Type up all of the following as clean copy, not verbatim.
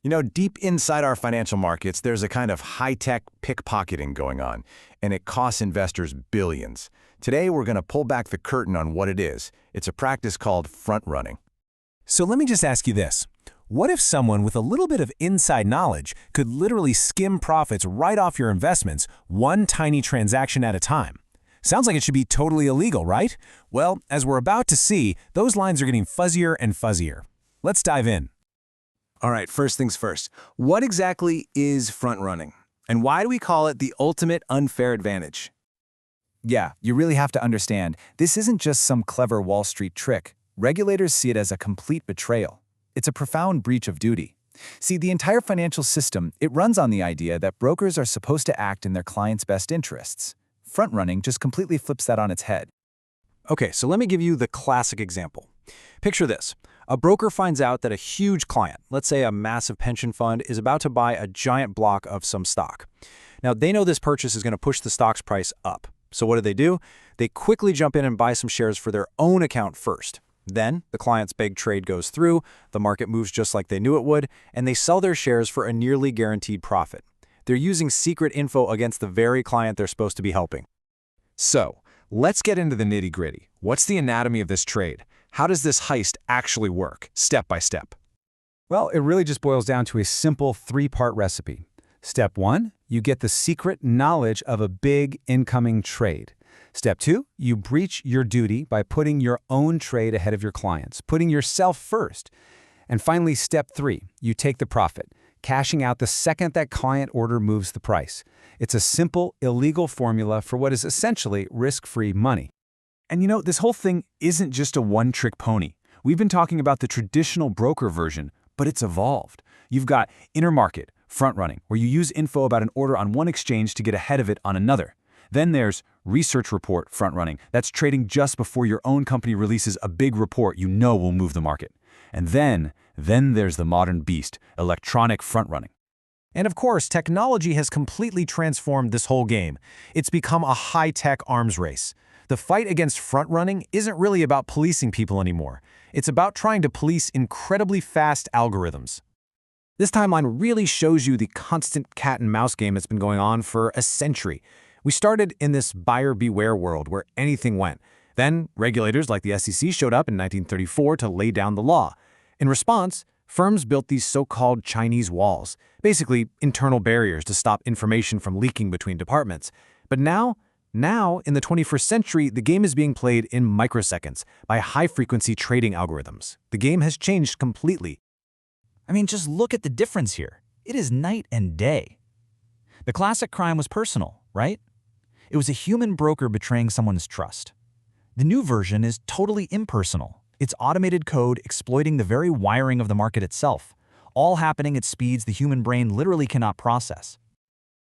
Deep inside our financial markets, there's a kind of high-tech pickpocketing going on, and it costs investors billions. Today, we're going to pull back the curtain on what it is. It's a practice called front-running. So let me just ask you this. What if someone with a little bit of inside knowledge could literally skim profits right off your investments, one tiny transaction at a time? Sounds like it should be totally illegal, right? Well, as we're about to see, those lines are getting fuzzier and fuzzier. Let's dive in. All right, first things first. What exactly is front-running? And why do we call it the ultimate unfair advantage? Yeah, you really have to understand, this isn't just some clever Wall Street trick. Regulators see it as a complete betrayal. It's a profound breach of duty. See, the entire financial system, it runs on the idea that brokers are supposed to act in their clients' best interests. Front-running just completely flips that on its head. Okay, so let me give you the classic example. Picture this. A broker finds out that a huge client, let's say a massive pension fund, is about to buy a giant block of some stock. Now, they know this purchase is going to push the stock's price up. So what do? They quickly jump in and buy some shares for their own account first. Then, the client's big trade goes through, the market moves just like they knew it would, and they sell their shares for a nearly guaranteed profit. They're using secret info against the very client they're supposed to be helping. So, let's get into the nitty-gritty. What's the anatomy of this trade? How does this heist actually work, step by step? Well, it really just boils down to a simple three-part recipe. Step 1, you get the secret knowledge of a big incoming trade. Step 2, you breach your duty by putting your own trade ahead of your clients, putting yourself first. And finally, step 3, you take the profit, cashing out the second that client order moves the price. It's a simple, illegal formula for what is essentially risk-free money. And this whole thing isn't just a one-trick pony. We've been talking about the traditional broker version, but it's evolved. You've got intermarket, front-running, where you use info about an order on one exchange to get ahead of it on another. Then there's research report front-running. That's trading just before your own company releases a big report you know will move the market. And then there's the modern beast, electronic front-running. And of course, technology has completely transformed this whole game. It's become a high-tech arms race. The fight against front-running isn't really about policing people anymore. It's about trying to police incredibly fast algorithms. This timeline really shows you the constant cat-and-mouse game that's been going on for a century. We started in this buyer beware world where anything went. Then, regulators like the SEC showed up in 1934 to lay down the law. In response, firms built these so-called Chinese walls, basically internal barriers to stop information from leaking between departments. But now, in the 21st century, the game is being played in microseconds by high-frequency trading algorithms. The game has changed completely. I mean, just look at the difference here. It is night and day. The classic crime was personal, right? It was a human broker betraying someone's trust. The new version is totally impersonal. It's automated code exploiting the very wiring of the market itself, all happening at speeds the human brain literally cannot process.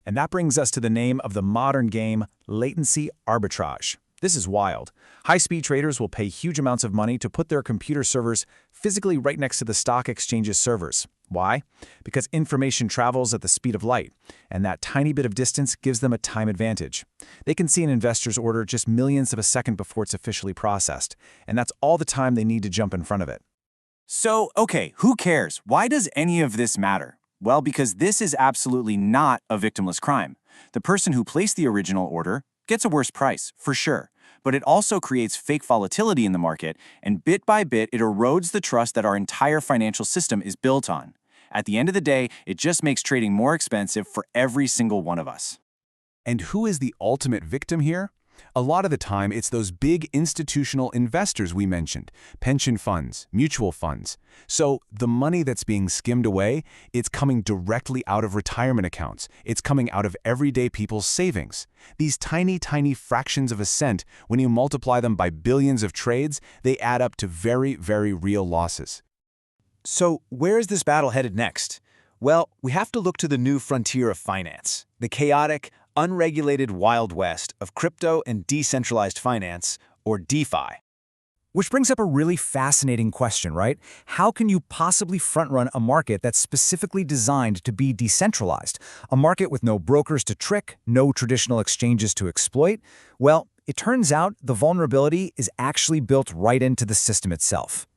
And that brings us to the name of the modern game, latency arbitrage. This is wild. High-speed traders will pay huge amounts of money to put their computer servers physically right next to the stock exchange's servers. Why? Because information travels at the speed of light, and that tiny bit of distance gives them a time advantage. They can see an investor's order just millionths of a second before it's officially processed, and that's all the time they need to jump in front of it. So, okay, who cares? Why does any of this matter? Well, because this is absolutely not a victimless crime. The person who placed the original order gets a worse price, for sure. But it also creates fake volatility in the market, and bit by bit, it erodes the trust that our entire financial system is built on. At the end of the day, it just makes trading more expensive for every single one of us. And who is the ultimate victim here? A lot of the time, it's those big institutional investors we mentioned, pension funds, mutual funds. So the money that's being skimmed away, it's coming directly out of retirement accounts. It's coming out of everyday people's savings. These tiny, tiny fractions of a cent, when you multiply them by billions of trades, they add up to very, very real losses. So where is this battle headed next? Well, we have to look to the new frontier of finance, the chaotic, unregulated Wild West of crypto and decentralized finance, or DeFi. Which brings up a really fascinating question, right? How can you possibly front-run a market that's specifically designed to be decentralized? A market with no brokers to trick, no traditional exchanges to exploit? Well, it turns out the vulnerability is actually built right into the system itself.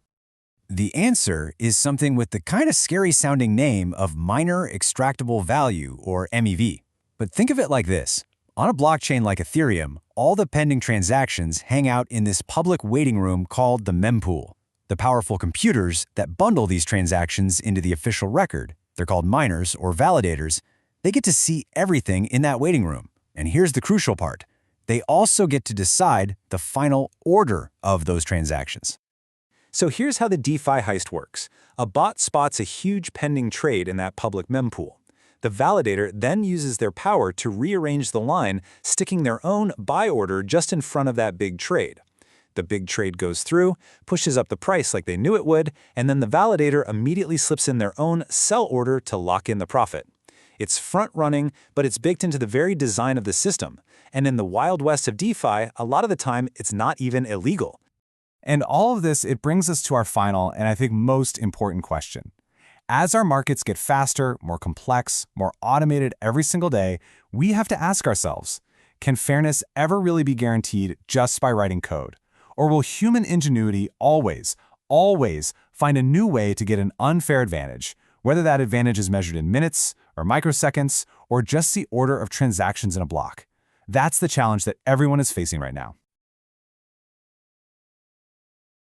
The answer is something with the kind of scary-sounding name of minor extractable value, or MEV. But think of it like this. On a blockchain like Ethereum, all the pending transactions hang out in this public waiting room called the mempool. The powerful computers that bundle these transactions into the official record, they're called miners or validators, they get to see everything in that waiting room. And here's the crucial part. They also get to decide the final order of those transactions. So here's how the DeFi heist works. A bot spots a huge pending trade in that public mempool. The validator then uses their power to rearrange the line, sticking their own buy order just in front of that big trade. The big trade goes through, pushes up the price like they knew it would, and then the validator immediately slips in their own sell order to lock in the profit. It's front-running, but it's baked into the very design of the system. And in the Wild West of DeFi, a lot of the time, it's not even illegal. And all of this, it brings us to our final and I think most important question. As our markets get faster, more complex, more automated every single day, we have to ask ourselves, can fairness ever really be guaranteed just by writing code? Or will human ingenuity always find a new way to get an unfair advantage, whether that advantage is measured in minutes or microseconds or just the order of transactions in a block? That's the challenge that everyone is facing right now.